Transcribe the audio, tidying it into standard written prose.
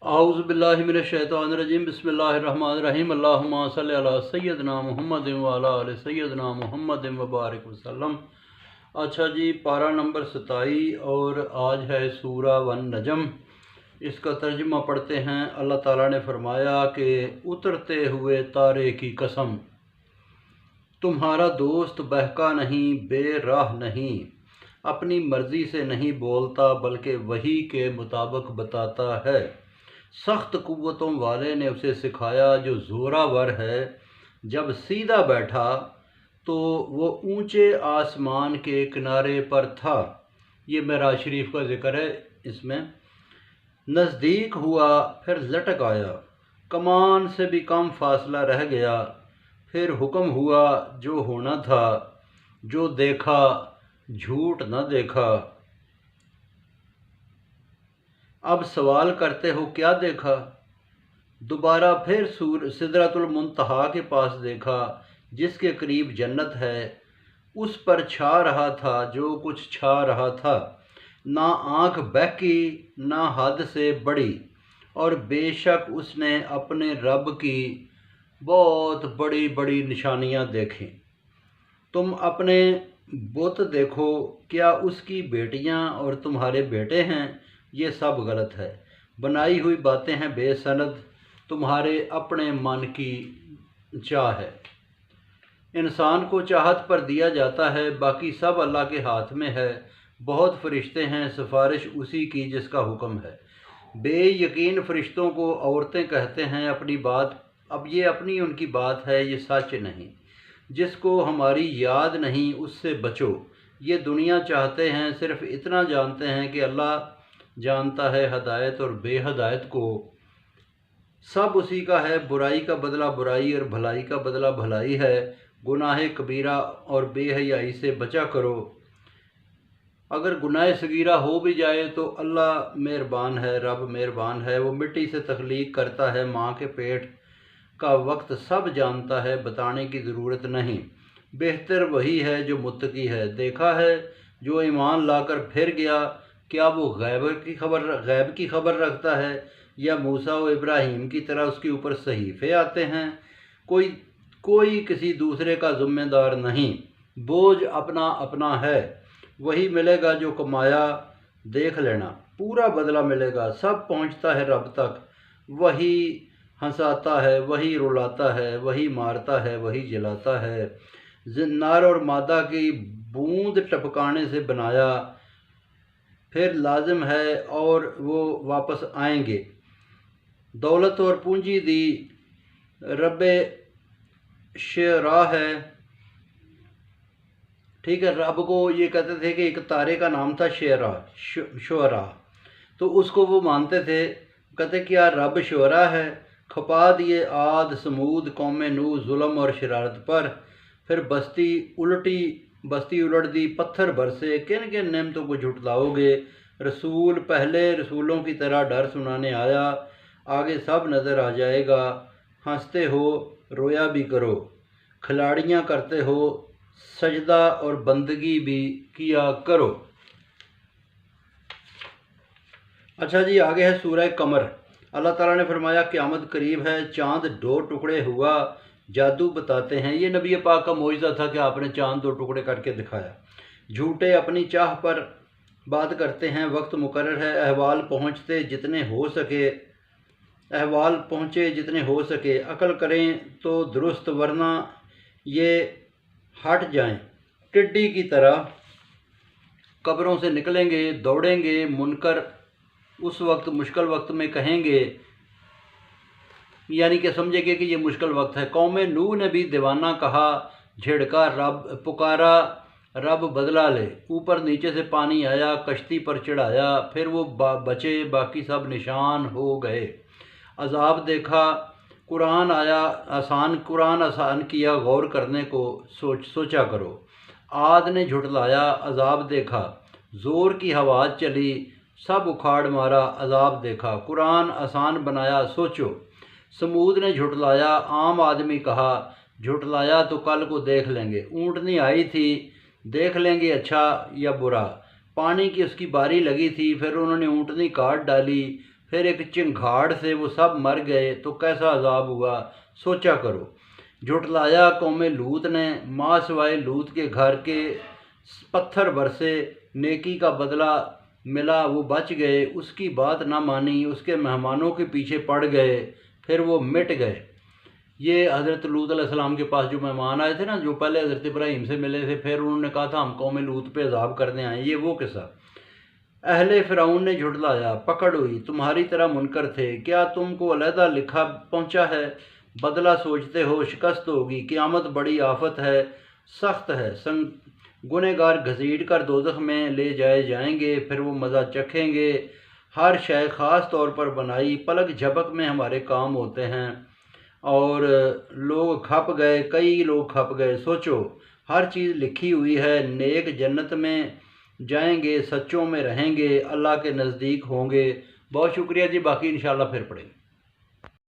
اعوذ باللہ من الشیطان الرجیم بسم اللہ الرحمن الرحیم اللہم صلی علی سیدنا محمد وعلی آل سیدنا محمد وبارک وسلم۔ اچھا جی، پارہ نمبر 27 اور آج ہے سورہ والنجم۔ اس کا ترجمہ پڑھتے ہیں۔ اللہ تعالیٰ نے فرمایا کہ اترتے ہوئے تارے کی قسم، تمہارا دوست بہکا نہیں، بے راہ نہیں، اپنی مرضی سے نہیں بولتا بلکہ وحی کے مطابق بتاتا ہے۔ سخت قوتوں والے نے اسے سکھایا جو زوراور ہے۔ جب سیدھا بیٹھا تو وہ اونچے آسمان کے کنارے پر تھا۔ یہ معراج شریف کا ذکر ہے۔ اس میں نزدیک ہوا پھر لٹک آیا، کمان سے بھی کم فاصلہ رہ گیا، پھر حکم ہوا جو ہونا تھا، جو دیکھا جھوٹ نہ دیکھا۔ اب سوال کرتے ہو کیا دیکھا؟ دوبارہ پھر سدرۃ المنتہا کے پاس دیکھا، جس کے قریب جنت ہے۔ اس پر چھا رہا تھا جو کچھ چھا رہا تھا، نہ آنکھ بہکی نہ حد سے بڑی، اور بے شک اس نے اپنے رب کی بہت بڑی بڑی نشانیاں دیکھیں۔ تم اپنے بت دیکھو، کیا اس کی بیٹیاں اور تمہارے بیٹے ہیں؟ یہ سب غلط ہے، بنائی ہوئی باتیں ہیں بے سند، تمہارے اپنے من کی چاہ ہے۔ انسان کو چاہت پر دیا جاتا ہے، باقی سب اللہ کے ہاتھ میں ہے۔ بہت فرشتے ہیں، سفارش اسی کی جس کا حکم ہے۔ بے یقین فرشتوں کو عورتیں کہتے ہیں اپنی بات، اب یہ اپنی ان کی بات ہے، یہ سچ نہیں۔ جس کو ہماری یاد نہیں اس سے بچو۔ یہ دنیا چاہتے ہیں، صرف اتنا جانتے ہیں کہ اللہ جانتا ہے ہدایت اور بے ہدایت کو، سب اسی کا ہے۔ برائی کا بدلہ برائی اور بھلائی کا بدلہ بھلائی ہے۔ گناہ کبیرہ اور بے حیائی سے بچا کرو۔ اگر گناہ صغیرہ ہو بھی جائے تو اللہ مہربان ہے، رب مہربان ہے۔ وہ مٹی سے تخلیق کرتا ہے، ماں کے پیٹ کا وقت سب جانتا ہے، بتانے کی ضرورت نہیں۔ بہتر وہی ہے جو متقی ہے۔ دیکھا ہے جو ایمان لا کر پھر گیا، کیا وہ غیب کی خبر رکھتا ہے، یا موسیٰ و ابراہیم کی طرح اس کے اوپر صحیفے آتے ہیں؟ کوئی کسی دوسرے کا ذمہ دار نہیں، بوجھ اپنا اپنا ہے۔ وہی ملے گا جو کمایا، دیکھ لینا، پورا بدلہ ملے گا۔ سب پہنچتا ہے رب تک، وہی ہنساتا ہے، وہی رلاتا ہے، وہی مارتا ہے، وہی جلاتا ہے۔ نر اور مادہ کی بوند ٹپکانے سے بنایا، پھر لازم ہے اور وہ واپس آئیں گے۔ دولت اور پونجی دی، رب شعراء ہے، ٹھیک ہے۔ رب کو یہ کہتے تھے کہ ایک تارے کا نام تھا شعراء، تو اس کو وہ مانتے تھے، کہتے کیا رب شعراء ہے؟ کھپا دیے عاد سمود قوم نوح ظلم اور شرارت پر، پھر بستی الٹ دی، پتھر برسے، کن کن نعمتوں کو جھٹلاؤ گے؟ رسول پہلے رسولوں کی طرح ڈر سنانے آیا، آگے سب نظر آ جائے گا۔ ہنستے ہو رویا بھی کرو، کھلاڑیاں کرتے ہو سجدہ اور بندگی بھی کیا کرو۔ اچھا جی، آگے ہے سورہ قمر۔ اللہ تعالیٰ نے فرمایا قیامت قریب ہے، چاند 2 ٹکڑے ہوا، جادو بتاتے ہیں۔ یہ نبی پاک کا معجزہ تھا کہ آپ نے چاند 2 ٹکڑے کر کے دکھایا۔ جھوٹے اپنی چاہ پر بات کرتے ہیں، وقت مقرر ہے، احوال پہنچے جتنے ہو سکے، عقل کریں تو درست، ورنہ یہ ہٹ جائیں ٹڈی کی طرح، قبروں سے نکلیں گے، دوڑیں گے۔ منکر اس وقت مشکل وقت میں کہیں گے، یعنی کہ سمجھے گے کہ یہ مشکل وقت ہے۔ قوم نوح نے بھی دیوانہ کہا، جھڑکا، پکارا رب بدلہ لے۔ اوپر نیچے سے پانی آیا، کشتی پر چڑھایا، پھر وہ بچے، باقی سب نشان ہو گئے۔ عذاب دیکھا، قرآن آسان کیا، غور کرنے کو سوچا کرو۔ عاد نے جھٹلایا، عذاب دیکھا، زور کی ہوا چلی، سب اکھاڑ مارا، عذاب دیکھا۔ قرآن آسان بنایا، سوچو۔ سمود نے جھٹلایا، عام آدمی کہا، جھٹلایا تو کل کو دیکھ لیں گے۔ اونٹنی آئی تھی، دیکھ لیں گے اچھا یا برا۔ پانی کی اس کی باری لگی تھی، پھر انہوں نے اونٹنی کاٹ ڈالی، پھر ایک چنگھاڑ سے وہ سب مر گئے تو کیسا عذاب ہوا، سوچا کرو۔ جھٹلایا قوم لوط نے، ماں سوائے لوط کے گھر کے پتھر برسے، نیکی کا بدلہ ملا وہ بچ گئے، اس کی بات نہ مانی، اس کے مہمانوں کے پیچھے پڑ گئے، پھر وہ مٹ گئے۔ یہ حضرت لوط علیہ السلام کے پاس جو مہمان آئے تھے نا، جو پہلے حضرت ابراہیم سے ملے تھے، پھر انہوں نے کہا تھا ہم قوم لوط پہ عذاب کرنے آئے، یہ وہ قصہ۔ اہل فرعون نے جھٹلایا، پکڑ ہوئی، تمہاری طرح منکر تھے، کیا تم کو علیحدہ لکھا پہنچا ہے؟ بدلہ سوچتے ہو، شکست ہوگی، قیامت بڑی آفت ہے، سخت ہے، گنہگار گھسیٹ کر دوزخ میں لے جائے جائیں گے، پھر وہ مزہ چکھیں گے۔ ہر شے خاص طور پر بنائی، پلک جھپک میں ہمارے کام ہوتے ہیں، اور لوگ کھپ گئے، کئی لوگ کھپ گئے۔ سوچو، ہر چیز لکھی ہوئی ہے، نیک جنت میں جائیں گے، سچوں میں رہیں گے، اللہ کے نزدیک ہوں گے۔ بہت شکریہ جی، باقی انشاءاللہ پھر پڑھیں گے۔